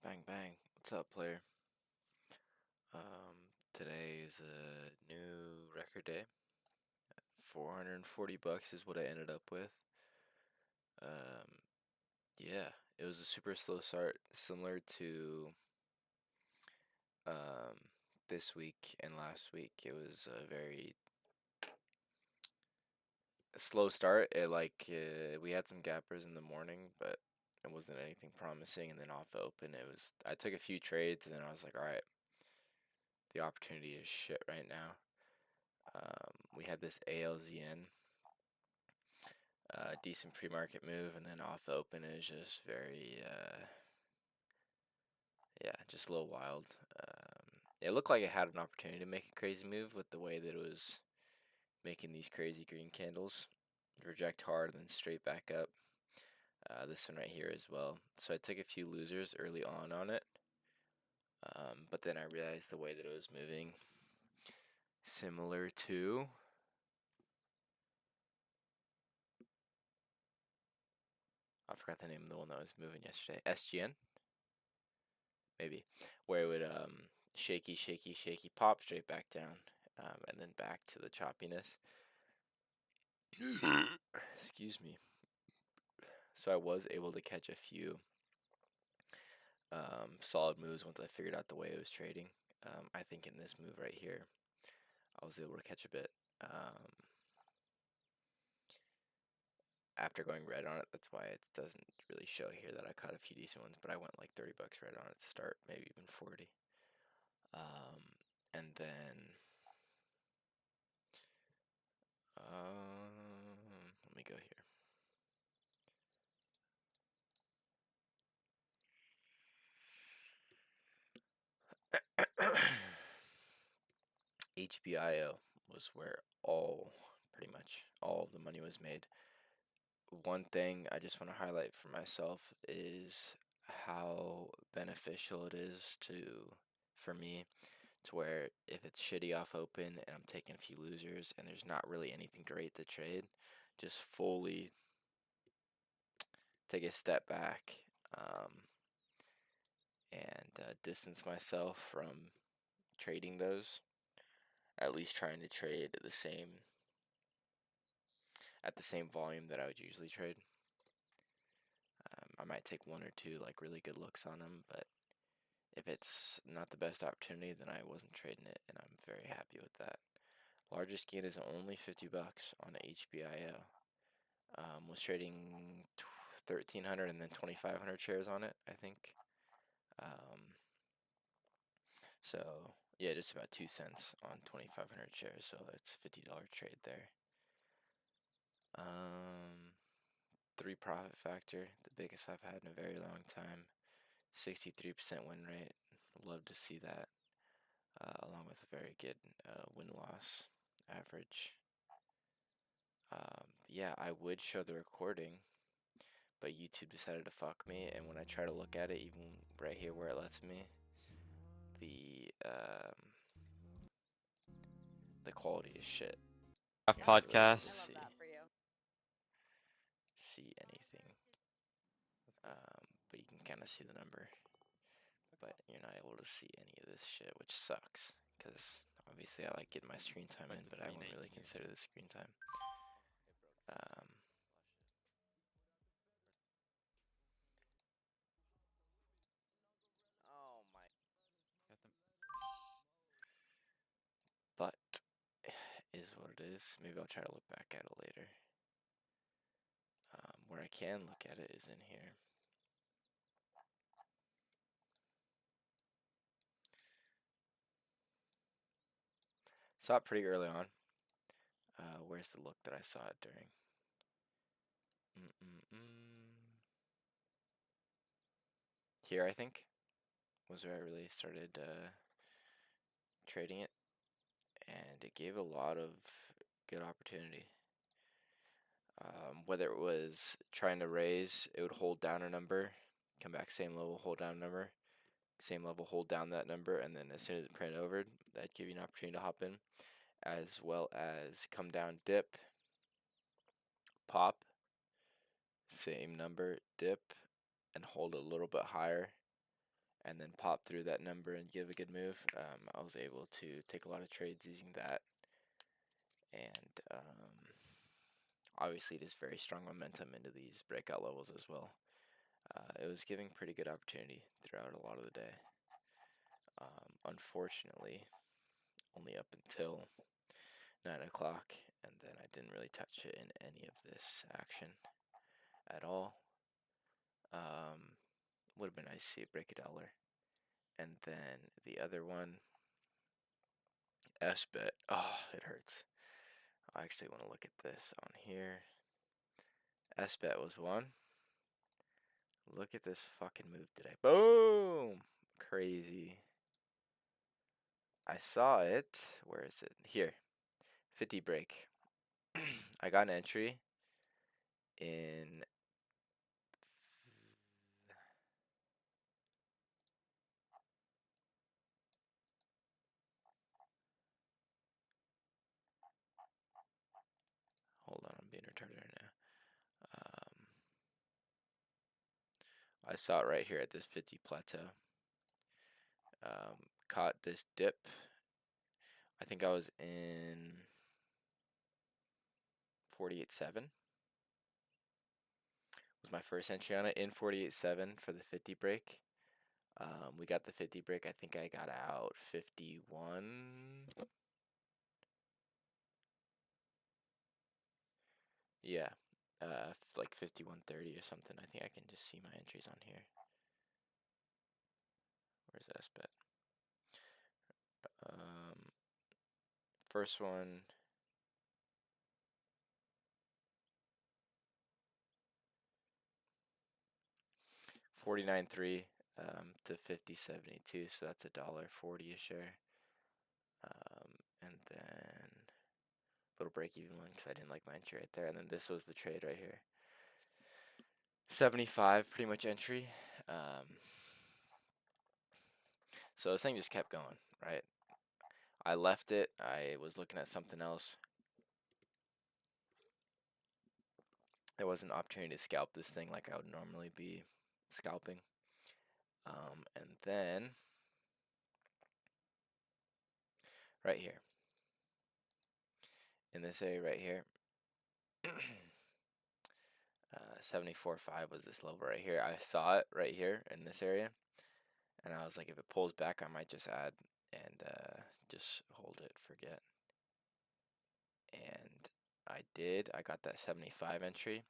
Bang bang. What's up, player? Today is a new record day. 440 bucks is what I ended up with. Um, yeah, it was a super slow start, similar to um this week and last week. It was a very slow start. We had some gappers in the morning, but it wasn't anything promising. And then off the open, I took a few trades, and then I was like, all right, the opportunity is shit right now. We had this ALZN, decent pre-market move, and then off the open is just very, yeah, just a little wild. It looked like it had an opportunity to make a crazy move with the way that it was making these crazy green candles, reject hard and then straight back up. This one right here as well. So I took a few losers early on it, but then I realized the way that it was moving, similar to I forgot the name of the one that was moving yesterday. SGN, maybe, where it would shaky, shaky, shaky, pop straight back down, and then back to the choppiness. Excuse me. So I was able to catch a few solid moves once I figured out the way it was trading. I think in this move right here, I was able to catch a bit. After going red on it, that's why it doesn't really show here that I caught a few decent ones, but I went like 30 bucks red on it to start, maybe even 40. And then let me go here. HBIO was where pretty much all of the money was made. One thing I just want to highlight for myself is how beneficial it is for me, to where if it's shitty off open and I'm taking a few losers and there's not really anything great to trade, just fully take a step back, and distance myself from trading those. At least trying to trade at the same volume that I would usually trade. I might take one or two like really good looks on them, but if it's not the best opportunity, then I wasn't trading it, and I'm very happy with that. Largest gain is only 50 bucks on HBIO. Was trading 1,300 and then 2,500 shares on it, I think. So yeah, just about 2 cents on 2,500 shares, so that's $50 trade there. 3 profit factor, the biggest I've had in a very long time. 63% win rate. Love to see that, along with a very good win-loss average. Yeah, I would show the recording, but YouTube decided to fuck me, and when I try to look at it, even right here where it lets me, the quality is shit. You're not really able to see anything, but you can kind of see the number, but you're not able to see any of this shit, which sucks, because obviously I like getting my screen time in, but I wouldn't really consider this screen time. But is what it is. Maybe I'll try to look back at it later. Where I can look at it is in here. Saw it pretty early on. Where's the look that I saw it during? Here, I think, was where I really started trading it, and it gave a lot of good opportunity. Whether it was trying to raise, it would hold down a number, come back same level, hold down a number, same level, hold down that number, and then as soon as it printed over, that'd give you an opportunity to hop in, as well as come down, dip, pop, same number, dip, and hold a little bit higher, and then pop through that number and give a good move. I was able to take a lot of trades using that, and obviously just very strong momentum into these breakout levels as well. It was giving pretty good opportunity throughout a lot of the day. Unfortunately, only up until 9 o'clock, and then I didn't really touch it in any of this action at all. Would have been nice to see it break $1. And then the other one, SBET. Oh, it hurts. I actually want to look at this on here. SBET was one. Look at this fucking move today. Boom! Crazy. I saw it. Where is it? Here. 50 break. I got an entry in. Hold on, I'm being retarded right now. I saw it right here at this 50 plateau. Caught this dip. I think I was in 48.7. Was my first entry on it in 48.7 for the 50 break. We got the 50 break. I think I got out 51. Yeah, like 51.30 or something. I think I can just see my entries on here. Where's SBET? First one. $49.3 to 50.72, so that's $1.40 a share. And then little break even one because I didn't like my entry right there. And then this was the trade right here. 75, pretty much entry. So this thing just kept going, right? I left it. I was looking at something else. There was an opportunity to scalp this thing like I would normally be scalping. And then right here, in this area right here, 74.5 was this level right here. I saw it right here in this area, and I was like, if it pulls back, I might just add and just hold it, forget. And I did. I got that 75 entry.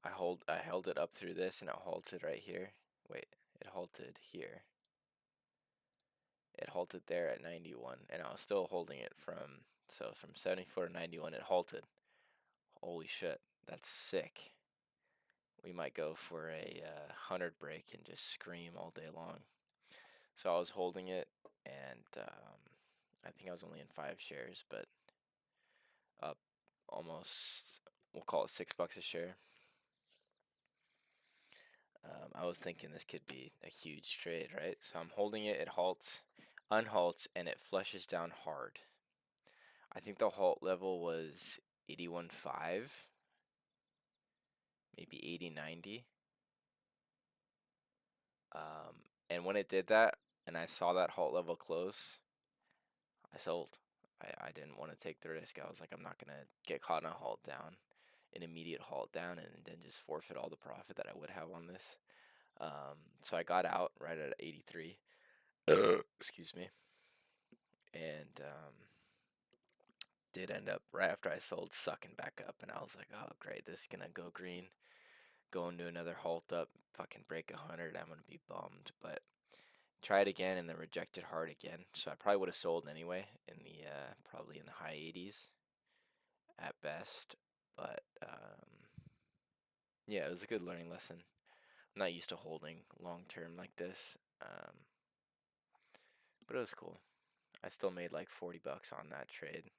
I held it up through this, and it halted right here. Wait, it halted here. It halted there at 91, and I was still holding it from 74 to 91. It halted. Holy shit, that's sick. We might go for a 100 break and just scream all day long. So I was holding it, and I think I was only in 5 shares, but up almost, we'll call it $6 a share. I was thinking this could be a huge trade, right? So I'm holding it, it halts, unhalts, and it flushes down hard. I think the halt level was 81.5, maybe 80.90. And when it did that, and I saw that halt level close, I sold. I didn't want to take the risk. I was like, I'm not going to get caught in a halt down, an immediate halt down, and then just forfeit all the profit that I would have on this. So I got out right at 83. Excuse me. And did end up, right after I sold, sucking back up. And I was like, oh, great, this is going to go green. Go into another halt up, fucking break 100. I'm going to be bummed. But try it again and then rejected hard again. So I probably would have sold anyway in the probably in the high 80s at best. But yeah, it was a good learning lesson. I'm not used to holding long term like this, but it was cool. I still made like $40 on that trade,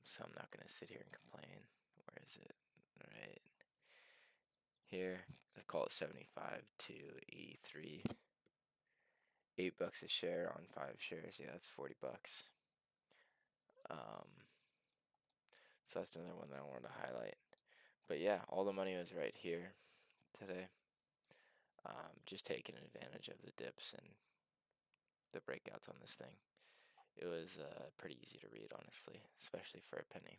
so I'm not gonna sit here and complain. Where is it? Right here. I call it 75 to 83. $8 a share on 5 shares. Yeah, that's $40. So that's another one that I wanted to highlight. But yeah, all the money was right here today. just taking advantage of the dips and the breakouts on this thing. It was pretty easy to read, honestly, especially for a penny.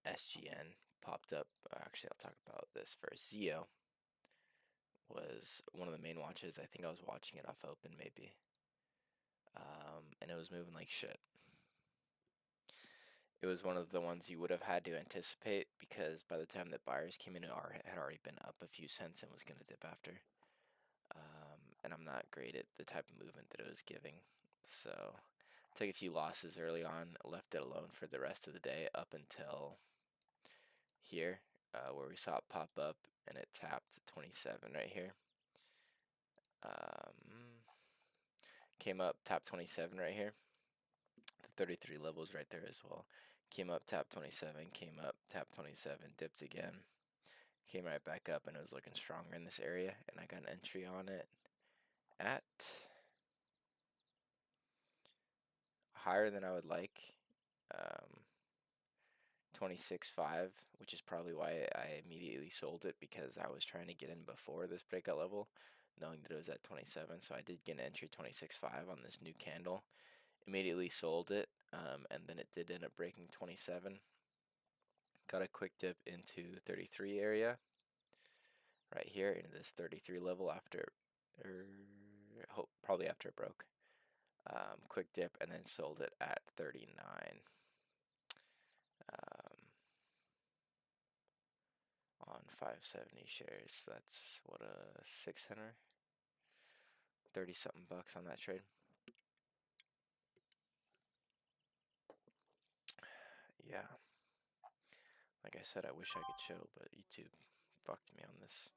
SGN popped up. Actually, I'll talk about this first. ZEO was one of the main watches. I think I was watching it off open, maybe. And it was moving like shit. It was one of the ones you would have had to anticipate because by the time that buyers came in, it had already been up a few cents and was going to dip after. And I'm not great at the type of movement that it was giving. So took a few losses early on, left it alone for the rest of the day up until here, where we saw it pop up and it tapped 27 right here. Came up, tapped 27 right here. The 33 levels right there as well. Came up, tapped 27, came up, tapped 27, dipped again. Came right back up and it was looking stronger in this area, and I got an entry on it at higher than I would like, 26.5, which is probably why I immediately sold it, because I was trying to get in before this breakout level, knowing that it was at 27. So I did get an entry 26.5 on this new candle. Immediately sold it, and then it did end up breaking 27. Got a quick dip into 33 area right here into this 33 level after, probably after it broke. Quick dip and then sold it at 39. On 570 shares. That's what, a 600, 30 something bucks on that trade. Yeah. Like I said, I wish I could show, but YouTube fucked me on this.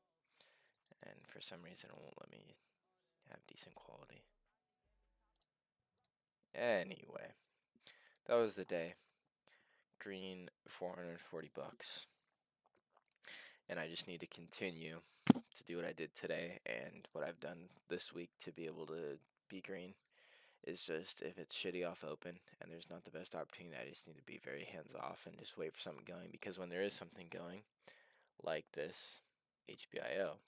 And for some reason, it won't let me have decent quality. Anyway, that was the day. Green, 440 bucks. And I just need to continue to do what I did today and what I've done this week to be able to be green. Is just, if it's shitty off open and there's not the best opportunity, I just need to be very hands off and just wait for something going, because when there is something going, like this HBIO,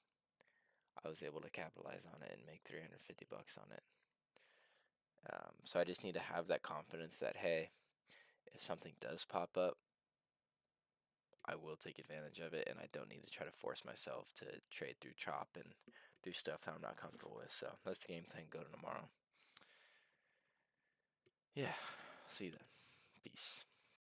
I was able to capitalize on it and make 350 bucks on it. So I just need to have that confidence that, hey, if something does pop up, I will take advantage of it, and I don't need to try to force myself to trade through chop and through stuff that I'm not comfortable with. So that's the game plan going tomorrow. Yeah, see you then. Peace.